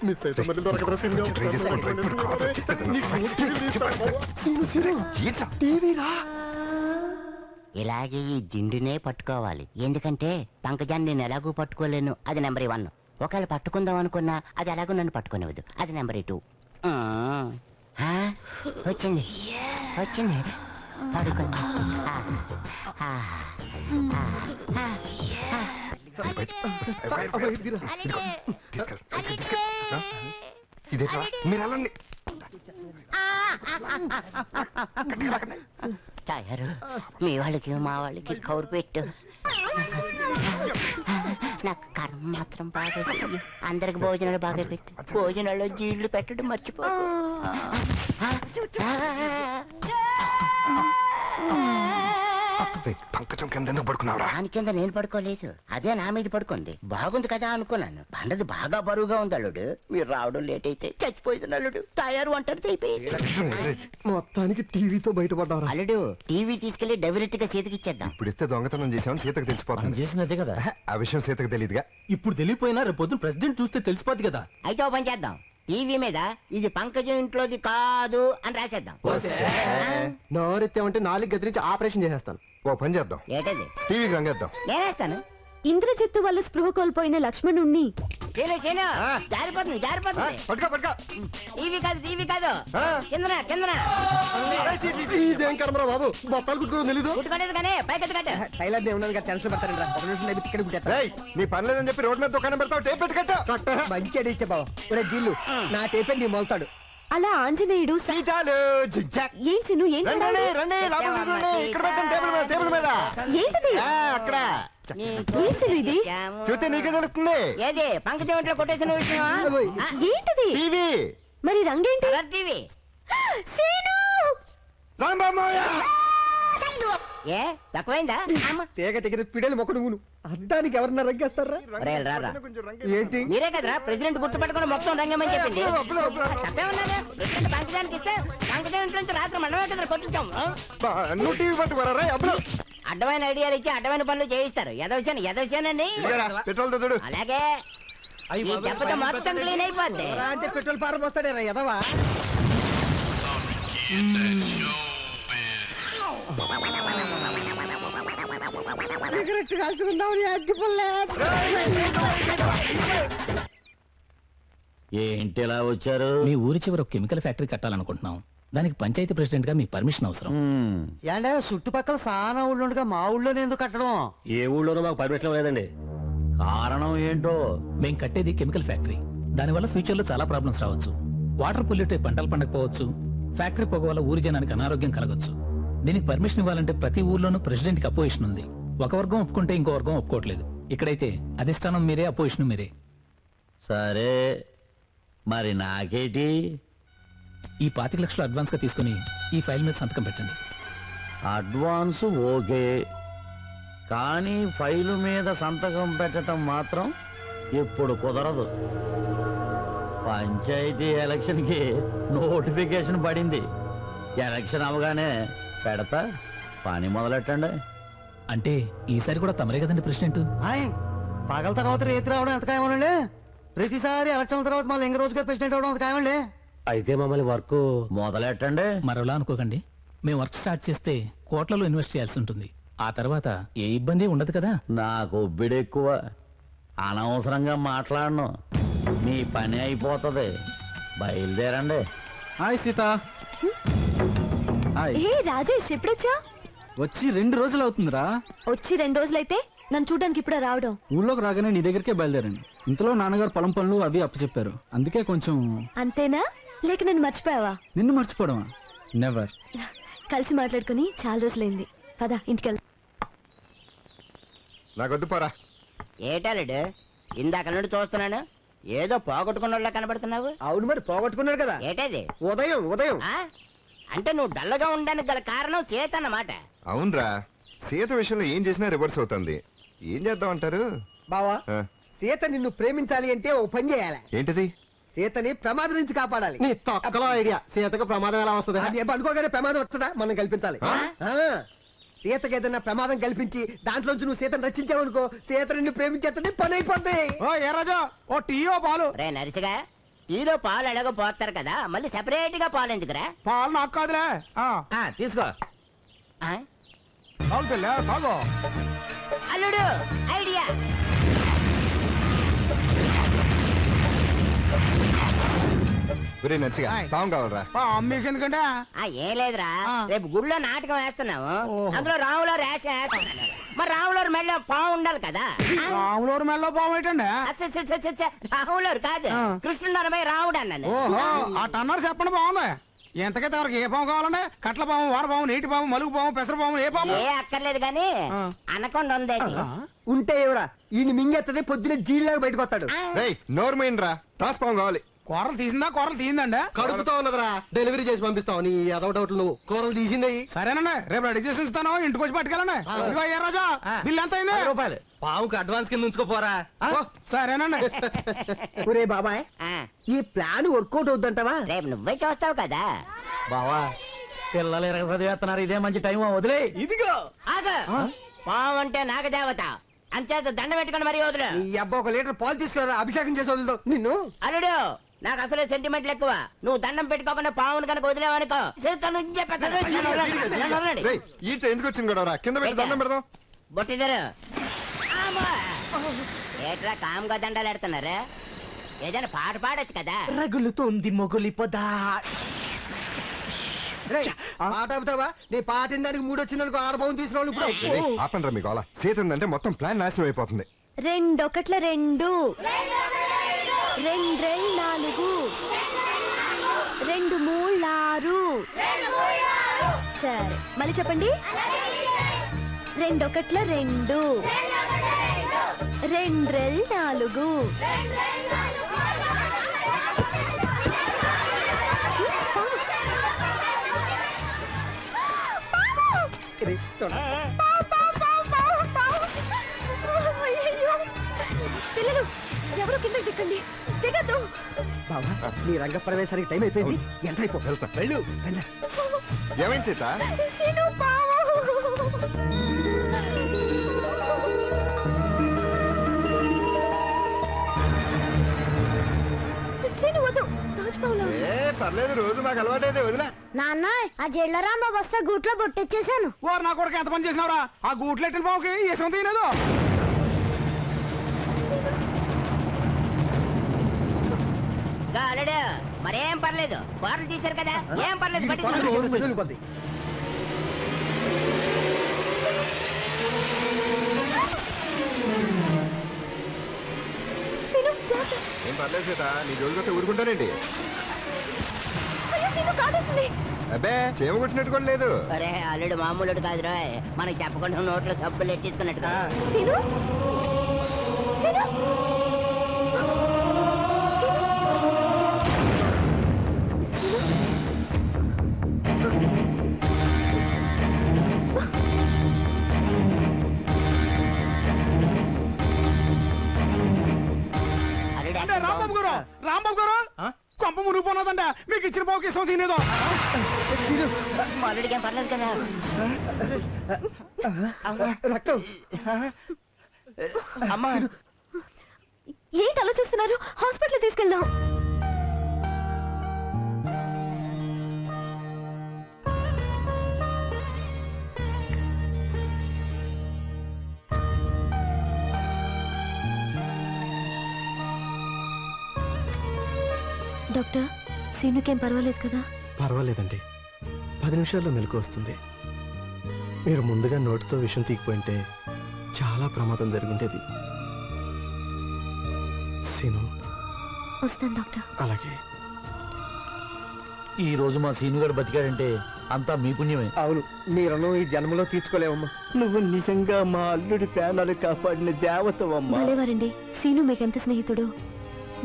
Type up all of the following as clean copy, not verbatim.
Miss అయితే మళ్ళీ దొరకదురా టీవీరా. ఇలాగే ఈ దిండునే పట్టుకోవాలి, ఎందుకంటే పంకజాన్ని నేను ఎలాగూ పట్టుకోలేను, అది నెంబర్ 1. ఒకవేళ పట్టుకుందాం అనుకున్నా అది ఎలాగో నన్ను పట్టుకునేవద్దు, అది నెంబర్ 2. వచ్చింది వచ్చింది, పడుకుంది. ఇదేట్రా మీరు వెళ్ళండి. తయారు మీ వాళ్ళకి మా వాళ్ళకి కౌరు పెట్టు, నాకు కర్మ మాత్రం బాగా అందరికి భోజనాలు బాగా పెట్టు, భోజనాల్లో జీళ్ళు పెట్టడం మర్చిపో. పంకజం కింద ఎందుకు పడుకున్నావురా? దాని కింద నేను పడుకోలేదు, అదే నా మీద పడుకుంది. బాగుంది కదా అనుకున్నాను, బండది బాగా బరువుగా ఉంది అల్లుడు. మీరు రావడం లేట్ అయితే చచ్చిపోయింది అల్లుడు, తయారు అంటారు అయిపోయింది. మొత్తానికి టీవీతో బయటపడ్డారు అల్లుడు. టీవీ తీసుకెళ్లి డైరెక్ట్ గా సీతకి ఇచ్చేద్దాం. ఇప్పుడు ఇస్తే దొంగతనం చేసామని సీతకు తెలిసిపోతుంది. చేసినదే కదా ఆ విషయం సీతకు తెలియదుగా. ఇప్పుడు తెలియపోయినా రేపు పొద్దున ప్రెసిడెంట్ చూస్తే తెలిసిపోద్ది కదా. అయితే ఓ పని చేద్దాం, టీవీ మీద ఇది పంకజం ఇంట్లోది కాదు అని రాసేద్దాం. నోరెత్తామంటే 4 గదిరించి ఆపరేషన్ చేసేస్తాను. ఓ పని చేద్దాం, ఏంటది? టీవీకి రంగేద్దాం. నేనేస్తాను. ఇంద్రజిత్తు వల్ల స్పృహ కోల్పోయిన లక్ష్మణుణ్ణి జారిపోతుంది జారిపోతుంది. పట్టుకో పట్టుకో. టీవీ కాదు కిందన కిందన. ఇదేం కర్మరా బాబు, బొత్తాలు కుట్టుకోవడం తెలీదు. కుట్టుకోలేదు కానీ పైకి కట్టు. టైలర్ దేవుడు టెన్షన్ పడతారండి, ఒక నిమిషం ఇక్కడ కుట్టేస్తా. నీ పని లేదని చెప్పి రోడ్ మీద దుకాణం పెడతావు, టేప్ పెట్టి కట్టు. మంచి అడి ఇచ్చే బాబు. ఒరే జిల్లు, నా టేపే నీ మొలుతాడు. అలా ఆంజనేయుడు సీతాలు ఏం సిను ఏం రండి రండి, లోపల తీసుకురండి. ఇక్కడ పెట్టండి, టేబుల్ మీద ఏంటిది అక్కడ. ఏం సిను ఇది? చూస్తే నీకే తెలుస్తుంది. ఏది పంకజం ఇంట్లో కొట్టేసిన విషయం ఏంటిది? టీవీ. మరి రంగేంటి? Colour TV. సీను రాంబామయ్య. ఏ తక్కువైందా? తీగ దగ్గర పిడలు మొక్క నువ్వును అర్థానికి ఎవరన్నా రంగేస్తారా? ఏంటి మీరే కదరా ప్రెసిడెంట్ గుర్తుపట్టుకుని మొత్తం రంగమని చెప్పింది. తప్పేమన్నారా? ప్రెసిడెంట్ పంకజానికి ఇస్తే పంకజం ఇంట్లో నుంచి రాత్రి మనమే కదా కొట్టించాం. నువ్వు టీవీ పట్టుకోరా? అప్పుడు అడ్డమైన ఐడియాలు ఇచ్చి అడ్డమైన పనులు చేయిస్తారు. ఎదవశానండి. పెట్రోల్ చూడు. అలాగే ఈ దెబ్బతో మొత్తం క్లీన్ అయిపోద్ది. అంటే పెట్రోల్ పారబోస్తాడే రా ఎదవా. సిగరెట్ కాల్చుకుందామని ఏంటి ఇలా వచ్చారు? మీ ఊరి చివర ఒక కెమికల్ ఫ్యాక్టరీ కట్టాలనుకుంటున్నాం, దానికి పంచాయతీ ప్రెసిడెంట్ గా మీ పర్మిషన్ అవసరం. ఏంటే చుట్టుపక్కల చాలా ఊళ్ళు ఉండగా మా ఊళ్ళోనే ఎందుకు కట్టడం? ఏ ఊళ్ళోనూ మాకు పర్మిషన్ లేదండి. కారణం ఏంటో? మేం కట్టేది కెమికల్ ఫ్యాక్టరీ, దానివల్ల ఫ్యూచర్ లో చాలా ప్రాబ్లమ్స్ రావచ్చు. వాటర్ పొల్యూట్ అయి పంటలు పండకపోవచ్చు, ఫ్యాక్టరీ పొగ వల్ల ఊరి జనానికి అనారోగ్యం కలగొచ్చు. దీనికి పర్మిషన్ ఇవ్వాలంటే ప్రతి ఊర్లోనూ ప్రెసిడెంట్ కి అపోజిషన్ ఉంది. ఒక వర్గం ఒప్పుకుంటే ఇంకో వర్గం ఒప్పుకోవట్లేదు. ఇక్కడైతే అధిష్టానం మీరే, అపోజిషన్ మీరే. సరే మరి నాకేటి? ఈ 25 లక్షలు అడ్వాన్స్ గా తీసుకుని ఈ ఫైల్ మీద సంతకం పెట్టండి. అడ్వాన్స్ ఓకే, కానీ ఫైలు మీద సంతకం పెట్టడం మాత్రం ఇప్పుడు కుదరదు. పంచాయతీ ఎలక్షన్కి నోటిఫికేషన్ పడింది. ఎలక్షన్ అవగానే పెడతా, పని మొదలెట్టండి. అంటే ఈసారి కూడా తమరే కదండి ప్రెసిడెంట్? పగల తర్వాత రేతి రావడం ఎంత ఖాయమనండి? ప్రతిసారి ఎలక్షన్ తర్వాత మళ్ళీ ఇంక రోజుగా ప్రెసిడెంట్ అవడం ఎంత ఖాయమండి? అయితే మమ్మల్ని వర్క్ మొదలెట్టండి. మరోలా అనుకోకండి, మేము వర్క్ స్టార్ట్ చేస్తే కోట్లలో ఇన్వెస్ట్ చేయాల్సి ఉంటుంది. ఆ తర్వాత ఏ ఇబ్బంది ఉండదు కదా. నాకు ఒబ్బిడి ఎక్కువ, అనవసరంగా మాట్లాడను. మీ పని అయిపోతుంది, బయలుదేరండి. హాయ్ సీత. ఏ రాజేష్ ఎప్పుడొచ్చా? వచ్చి 2 రోజులు అవుతుందిరా. వచ్చి 2 రోజులైతే నన్ను చూడడానికి ఇప్పుడే రావడం? ఊళ్ళోకి రాగానే నీ దగ్గరికే బయలుదేరండి. ఇంతలో నాన్నగారు పొలం పనులు అవి అప్పచెప్పారు, అందుకే కొంచెం. అంతేనా, లేక నన్ను మర్చిపోయావా? నిన్ను మర్చిపోవడమా? నెవర్. కలిసి మాట్లాడుకుని చాలా రోజులైంది, పద ఇంటికి. నాకొద్దు పోరా. ఏటాలుడు ఇందాక నుండి చూస్తున్నాను, ఏదో పోగొట్టుకున్న కనబడుతున్నావు. అవును మరి పోగొట్టుకున్నాడు కదా. ఏటది? ఉదయం ఉదయం. అంటే నువ్వు డల్లగా ఉండడానికి గల కారణం సీత అన్నమాట. అవునరా, సీత విషయంలో ఏం చేసినా రివర్స్ అవుతుంది. ఏం చేద్దాం అంటారు బావా? సీత నిన్ను ప్రేమించాలి అంటే ఓ పని చేయాలి. ఏంటిది? సీతని ప్రమాదం నుంచి కాపాడాలి. నీ తొక్కలో ఐడియా. సీతకు ప్రమాదం ఎలా వస్తుంది? అది అనుకోగానే ప్రమాదం వస్తుందా? మనం కల్పించాలి. సీతకి ఏదైనా ప్రమాదం కల్పించి దాంట్లోంచి నువ్వు సీతను రక్షించావనుకో సీత నిన్ను ప్రేమించేస్తుంది పని అయిపోద్ది. ఓ ఏ రాజా ఓ టీయో పాలు. రే నరిసిగా ఈలో పాలు ఎలాగో పోస్తారు కదా మళ్ళీ సెపరేట్ గా పాలు ఎందుకురా? పాలు నాకు కాదులే. తీసుకో. ఆ? తాగుతులే తాగు. అల్లుడు ఐడియా. ఒరే నర్సిగా పాము కావాలరా? మీకు ఎందుకంటే ఏం లేదురా రేపు గుళ్ళో నాటకం వేస్తున్నాము. అందులో రాములో రేషన్ వేస్తున్నాను. మరి రాములూరు మెళ్ళ పాము ఉండాలి కదా. రాములూరు మెల్లో పాము ఏంటండి? రాములూరు కాదు కృష్ణుడు అనబోయి రాముడు అన్నాను. ఓహో అటు అన్నారు చెప్పండి. బాగుంది. ఎంతకైతే ఎవరికి ఏ పాము కావాలండి? కట్ల పాము, వార పాము, నీటి పాము, మలుగు పాము, పెసర పాము, ఏ పాము? ఏ అక్కర్లేదు గాని అనకొండ ఉంది. ఉంటే ఎవరా ఈ మింగెత్తది పొద్దున జీళ్ళగా బయటకు వస్తాడు. రేయ్ నోరు మూయండిరా, తాస్ పాము కావాలి. కూరలు తీసిందా? కూరలు తీసిందండి. కడుపుతా ఉన్నదిరా, డెలివరీ చేసి పంపిస్తావు. నీ అదో డౌట్లు నువ్వు కూరలు తీసింది. సరేనండి రేపు రెడీ చేసి ఉంచుతాను. ఇంటికి వచ్చి పట్టుకెళ్ళండి. ఇదిగో ఏ రాజా బిల్ ఎంత అయింది? రూపాయలు. పావుకి అడ్వాన్స్ కింద ఉంచుకోపోరా. సరేనండి. ఒరే బాబాయ్ ఆ, ఈ ప్లాన్ వర్కౌట్ అవుద్దంటావా? రేపు నువ్వే చూస్తావు కదా. బావా పిల్లలు ఎరగ చదివేస్తున్నారు, ఇదే మంచి టైం. వదిలే. ఇదిగో ఆగు. పాము అంటే నాగదేవత అంచేత దండ పెట్టుకుని మరీ వదులు. ఈ అబ్బా 1 లీటర్ పాలు తీసుకురా, అభిషేకం చేసి వదులుతావు నిన్ను. అల్లుడు నాకు అసలు సెంటిమెంట్లు ఎక్కువ. నువ్వు దండం పెట్టుకోకుండా పావును కనుక వదిలేవనుకో రేయ్ ఈట ఎందుకు వచ్చింది గొడవరా? కింద పెట్టి దండం పెడదాం. బొట్టిదరు ఏట్రా కామ్గా దండాలు ఎడుతున్నారా? ఏదైనా పాట పాడొచ్చు కదా. రగులుతోంది మొగులి పొదా. పాట అవుతావా? నీ పాటిన దానికి 3 వచ్చిందనుకో ఆడబోని తీసుకురావాలి ఇప్పుడు. ఆపండ్రా మీకు అలా. సీత ఉందంటే మొత్తం ప్లాన్ నాశనం అయిపోతుంది. 2 ఒకట్ల 2 2 2 4 2 3 6. సరే మళ్ళీ చెప్పండి. 2 ఒకట్ల 2 2 2 4. పిల్లలు ఎవరు కింద దిక్కండి. దిగద్దు. బాబా నీ రంగ ప్రవేశానికి టైం అయిపోయింది. ఎంటర్ అయిపో. వెళ్తా. వెళ్ళు. ఏమైంది సీత? సీను పావు. సీను వద్దు. రాజుపావులా. ఏ పర్లేదు, రోజు మాకు అలవాటైతే వదిలే. నాన్న ఆ జైల్లో రాంబాబు వస్తే గూట్లో బొట్టెచ్చేసాను. వారు నా కొడుకు ఎంత పని చేసినావురా? ఆ గూట్లు ఎట్టిన పావుకి ఇసం తీయలేదు. అల్లుడు మరేం పర్లేదు. కూరలు తీశారు కదా ఏం పర్లేదు. పట్టించుకో. సీను జాగ్రత్త. ఏం పర్లేదు సీత, నీ జోలికొస్తే ఊరుకుంటానండి. అయ్యో సీను కాదేసింది. అబ్బే చేమ కొట్టినట్టు కూడా లేదు. అరే అల్లుడు మామూలుడు కాదురా, మనకి చెప్పకుండా నోట్లో సబ్బులు ఎట్టించుకున్నట్టుగా. సీను సీను అంటే రాంబాబు గారు, రాంబాబు గారు కొంప మునిగిపోన్నదంట. మీకు ఇచ్చిన పావుకి ఇష్టం తినేదో. మా అల్లుడికి ఏం పర్లేదు కదా. రక్తం. అమ్మా ఏంటి అలా చూస్తున్నారు? హాస్పిటల్ తీసుకెళ్దాం. డాక్టర్ సీనుకేం పర్వాలేదు కదా? పర్వాలేదండి, 10 నిమిషాల్లో మెలకు వస్తుంది. మీరు ముందుగా నోటితో విషం తీగిపోయింటే చాలా ప్రమాదం జరుగుండేది. సీను. వస్తాను డాక్టర్. అలాగే. ఈ రోజు మా సీనుగాడు బతికాడంటే అంతా మీ పుణ్యమే. అవును, నీ రుణం ఈ జన్మలో తీర్చుకోలేవమ్మా. నువ్వు నిజంగా మా అల్లుడి ప్రాణాలు కాపాడిన దేవతవమ్మా. భలేవారండి. సీను మీకెంత స్నేహితుడు,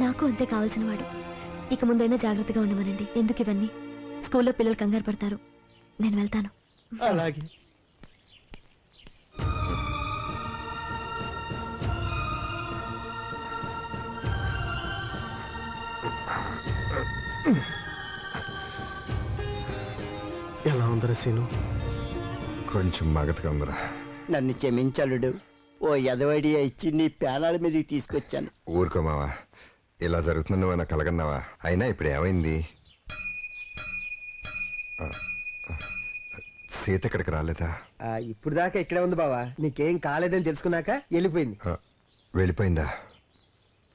నాకు అంతే కావాల్సిన వాడు. ఇక ముందైనా జాగ్రత్తగా ఉండమనండి. ఎందుకు ఇవన్నీ? స్కూల్లో పిల్లలు కంగారు పడతారు. నేను వెళ్తాను. అలాగే. ఎలా ఉందరా సీను? కొంచెం మగతగా ఉందిరా. నన్ను క్షమించలుడు. ఓ ఎదవడి ఇచ్చి నీ పేనాల మీదకి తీసుకొచ్చాను. ఊరుకో మావా, ఇలా జరుగుతుంది నువ్వు కలగన్నావా? అయినా ఇప్పుడు ఏమైంది? ఆ, ఆ, సీత ఇక్కడికి రాలేదా? ఇప్పుడు దాకా ఇక్కడే ఉంది బావా. నీకేం కాలేదని తెలుసుకున్నాక వెళ్ళిపోయింది. ఆ, వెళ్ళిపోయిందా?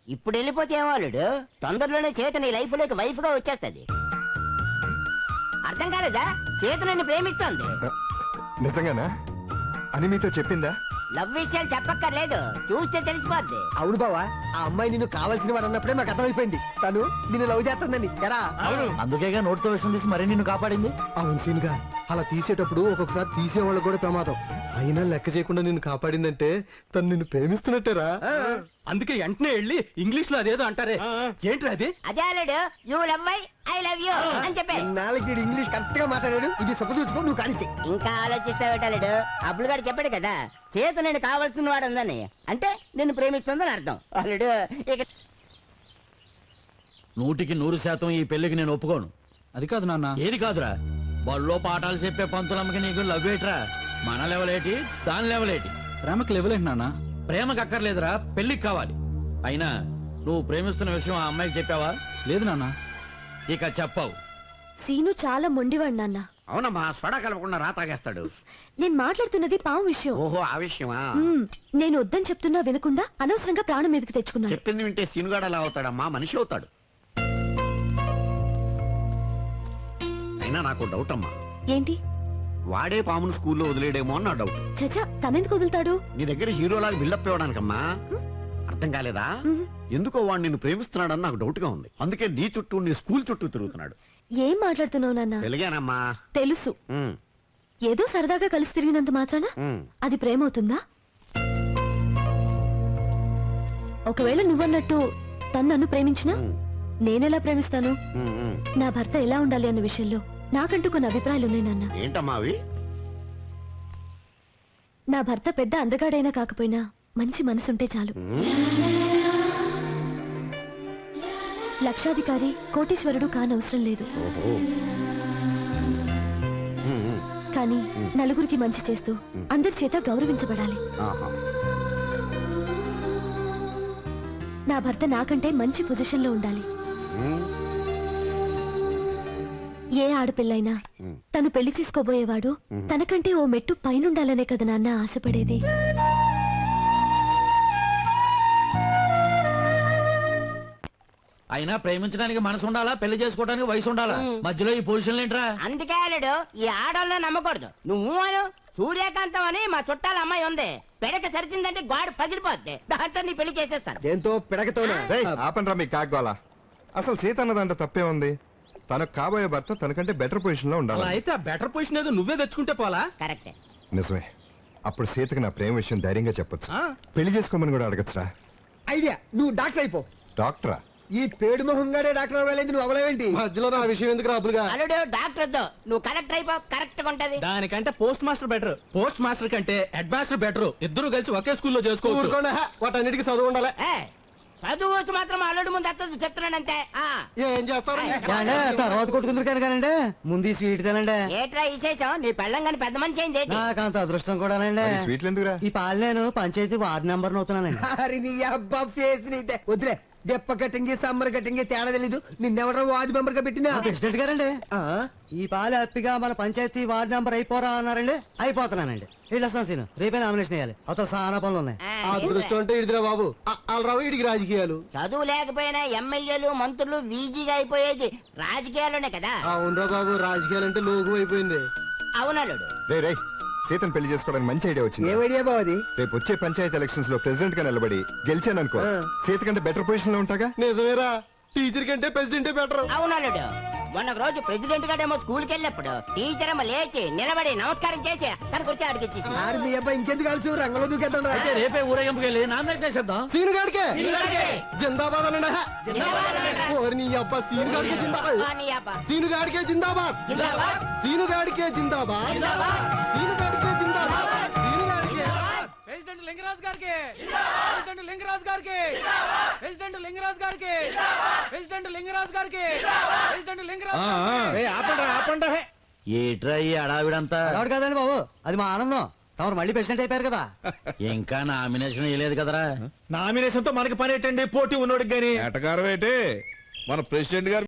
ఇప్పుడు వెళ్ళిపోతే ఏవాళ్ళుడు తొందరలోనే చేత నీ లైఫ్ లోకి వైఫ్ గా వచ్చేస్తుంది. అర్థం కాలేదా? చేత నన్ను ప్రేమిస్తోంది. ఆ, నిజంగానా అని మీతో చెప్పిందా? లవ్ విషయాలు చెప్పక్కర్లేదు, చూస్తే తెలిసిపోద్ది. అవును బావా, ఆ అమ్మాయి నిన్ను కావాల్సిన వాడు అన్నప్పుడే మాకు అర్థమైపోయింది. తను నిన్ను లవ్ చేస్తుందని. ఎరా? అందుకేగా నోటితో విషయం తీసి మరీ నిన్ను కాపాడింది. అవును సీనుగా, అలా తీసేటప్పుడు ఒక్కొక్కసారి తీసేవాళ్ళు కూడా ప్రమాదం. అయినా లెక్క చేయకుండా నిన్ను కాపాడిందంటే తను నిన్ను ప్రేమిస్తున్నట్టేరా. అందుకే వెంటనే వెళ్ళి ఇంగ్లీష్ లో అదేదో అంటారే, ఏంట్రా అది? అదే అల్లుడు, you love I love you అని చెప్పే. నాలుగు ఇంగ్లీష్ కరెక్ట్ గా మాట్లాడాడు. ఇది సపోజ్ నువ్వు కానిచ్చే. ఇంకా ఆలోచిస్తావేటాడు? అబ్బులు గారు చెప్పాడు కదా, చేత నేను కావాల్సిన వాడు ఉందని, అంటే నిన్ను ప్రేమిస్తుందని అర్థం. అల్లుడు ఇక 100% ఈ పెళ్లికి నేను ఒప్పుకోను. అది కాదు నాన్న. ఏది కాదురా? బళ్ళో పాఠాలు చెప్పే పంతులమ్మకి నీకు లవ్ ఏట్రా? మన లెవలేటి, దాని లెవలేటి? ప్రేమకి లెవలేంటి నాన్న? ప్రేమకు అక్కర్లేదురా, పెళ్లికి కావాలి. అయినా నువ్వు ప్రేమిస్తున్న విషయం ఆ అమ్మాయికి చెప్పావా? లేదు నాన్న. ఇక చెప్పావు. సీను చాలా మొండివాడు నాన్న. అవునమ్మా, సోడా కలపకుండా రా తాగేస్తాడు. నేను మాట్లాడుతున్నది పాము విషయం. ఓహో, ఆ విషయమా? నేను వద్దని చెప్తున్నా వినకుండా అనవసరంగా ప్రాణం మీదకి తెచ్చుకున్నాను. చెప్పింది వింటే సీనుగాడు ఎలా అవుతాడమ్మా? మనిషి అవుతాడు. అయినా నాకు డౌట్ అమ్మా. ఏంటి? వాడే పామును స్కూల్లో వదిలేడేమో అని నా డౌట్. చచా, తనెందుకు వదులుతాడు? నీ దగ్గర హీరోలాగా బిల్డప్ ఇవ్వడానికమ్మా. అర్థం కాలేదా? ఎందుకో వాడు నిన్ను ప్రేమిస్తున్నాడని నాకు డౌట్ గా ఉంది. అందుకే నీ చుట్టూ, నీ స్కూల్ చుట్టూ తిరుగుతున్నాడు. ఏం మాట్లాడుతున్నావు నాన్న? తెలిగానమ్మా. తెలుసు. ఉమ్, ఏదో సరదాగా కలిసి తిరిగినంత మాత్రాన ఉమ్. అది ప్రేమ అవుతుందా? ఒకవేళ నువ్వన్నట్టు తను నన్ను ప్రేమించినా నేనెలా ప్రేమిస్తాను? నా భర్త ఎలా ఉండాలి అన్న విషయంలో నాకంటూ కొన్ని అభిప్రాయాలు ఉన్నాయి నాన్న. ఏంటమ్మా అవి? నా భర్త పెద్ద అందగాడైనా కాకపోయినా మంచి మనసుంటే చాలు. లక్షాధికారి, కోటీశ్వరుడు కానవసరం లేదు. ఓహో. ఉమ్, ఉమ్. కానీ నలుగురికి మంచి చేస్తూ అందరి చేత గౌరవించబడాలి. ఆహా. నా భర్త నాకంటే మంచి పొజిషన్ లో ఉండాలి. ఉమ్, ఏ ఆడపిల్లైనా తను పెళ్లి చేసుకోబోయేవాడు తనకంటే ఓ మెట్టు పైనుండాలనే కదా నాన్న ఆశపడేది. అయినా ప్రేమించడానికి మనసు ఉండాలా, పెళ్లి చేసుకోవడానికి వయసు ఉండాలా? మధ్యలో ఈ పొజిషన్ ఏంట్రా? అందుకే అల్లుడు ఈ ఆడవాళ్ళని నమ్మకూడదు. నువ్వు అను సూర్యకాంతం అని మా చుట్టాల అమ్మాయి ఉంది. పెడక సరిచిందంటే గాడు పగిలిపోద్ది. దాంతో నీ పెళ్లి చేసేస్తాను. దేంతో? పిడకతోనా? ఆపండ్రా మీ కాగ్గోలా. అసలు సీత అన్నదంటే తప్పే ఉంది. తనకు కాబోయే భర్త తనకంటే బెటర్ పొజిషన్ లో ఉండాలి. అయితే ఆ బెటర్ పొజిషన్ ఏదో నువ్వే తెచ్చుకుంటే పోలా? కరెక్టే. నిజమే. అప్పుడు సీతకి నా ప్రేమ విషయం ధైర్యంగా చెప్పొచ్చు. పెళ్లి చేసుకోమని కూడా అడగచ్చురా. ఐడియా. నువ్వు డాక్టర్ అయిపో. డాక్టరా? ఈ పేడు మొహంగాడే డాక్టర్ అవ్వాలేదు. నువ్వు అవ్వలేవేంటి? మధ్యలో నా విషయం ఎందుకు రాబులుగా? అల్లుడు డాక్టర్ వద్దు, నువ్వు కలెక్టర్ అయిపో. కరెక్ట్ గా ఉంటది. దానికంటే post master better. Post master కంటే హెడ్ మాస్టర్ బెటర్. ఇద్దరు కలిసి ఒకే స్కూల్లో చేసుకోవచ్చు. ఊరుకోండి, వాటన్నిటికీ చదువు ఉండాలి. చదువు వచ్చి మాత్రం అల్లుడు ముందు అత్తది చెప్తున్నానంతే. ఏం చేస్తారు? తర్వాత కొట్టుకుందరు కానండి, ముందు ఈ స్వీట్ తినండి. ఏట్రా విశేషం? నీ పెళ్ళం గాని పెద్ద మనిషి అయింది ఏంటి? నాకంత అదృష్టం కూడానండి. మరి స్వీట్లు ఎందుకురా? ఈ పాలు నేను పంచాయతీ వార్డు నెంబర్ అవుతున్నానండి. అరే నీ అబ్బా ఫేస్ నీదే. వదిలే. దెప్ప కట్టింగి సమ్మర్ కట్టింగి తేడా తెలీదు. నిన్నెవడో వార్డు మెంబర్ గా పెట్టిందా? ప్రెసిడెంట్ గారండి. ఈ పాలు హ్యాపీగా మన పంచాయతీ వార్డు నెంబర్ అయిపోరా అన్నారండి. అయిపోతున్నానండి. వెళ్ళొస్తాను సీను, రేపే నామినేషన్ వేయాలి. అవతల చాలా పనులు ఉన్నాయి. అదృష్టం అంటే ఇడిదిరా బాబు. అలరావు ఇడికి రాజకీయాలు. చదువు లేకపోయినా ఎమ్మెల్యేలు మంత్రులు వీజీగా అయిపోయేది రాజకీయాల్లోనే కదా. అవునరా బాబు, రాజకీయాలు అంటే లోకు అయిపోయింది. అవునల్లుడు. రే సీతను పెళ్లి చేసుకోవడానికి మంచి ఐడియా వచ్చింది. ఏం ఐడియా బాబు అది? రేపు వచ్చే పంచాయతీ ఎలక్షన్స్ లో ప్రెసిడెంట్ గా నిలబడి గెలిచాననుకో, సీత కంటే బెటర్ పొజిషన్ లో ఉంటాగా. నిజమేరా, టీచర్ కంటే ప్రెసిడెంటే బెటర్. అవునల్లుడు. మొన్న రోజు ప్రెసిడెంట్ గారేమో స్కూల్ కి వెళ్ళినప్పుడు టీచర్ ఏమో లేచి నిలబడి నమస్కారం చేసి తనకు వచ్చి అడిగిచ్చేసి. మీ అబ్బాయి ఇంకెందుకు కలిసి రంగంలో దూకేద్దాం. అయితే రేపే ఊరేగింపుకి వెళ్ళి నామినేషన్ వేసేద్దాం. సీను గాడికే జిందాబాద్ అనండి. ఓరి నీ అబ్బా, సీను గాడికే జిందాబాద్. సీను గాడికే జిందాబాద్. సీను గాడికే జిందాబాద్. సీను గాడికే జిందాబాద్. సీను గాడికే. ప్రెసిడెంట్ లింగరాజ్ గారికి, ప్రెసిడెంట్ లింగరాజ్ గారికి, ప్రెసిడెంట్ లింగరాజ్ గారికి, ప్రెసిడెంట్ లింగరాజ్ గారికి, ప్రెసిడెంట్ లింగరాజ్. ఆపండి. ఏట్రా ఈ అడావిడంతా అలవాడు కాదండి బాబు, అది మా ఆనందం. తమరు మళ్ళీ ప్రెసిడెంట్ అయిపోయారు కదా. ఇంకా నామినేషన్ వేయలేదు కదరా. నామినేషన్ తో మనకి పని ఏంటండి, పోటీ ఉన్నోడికి గాని. ఏటగారం ఏంటి మన ప్రెసిడెంట్ గారు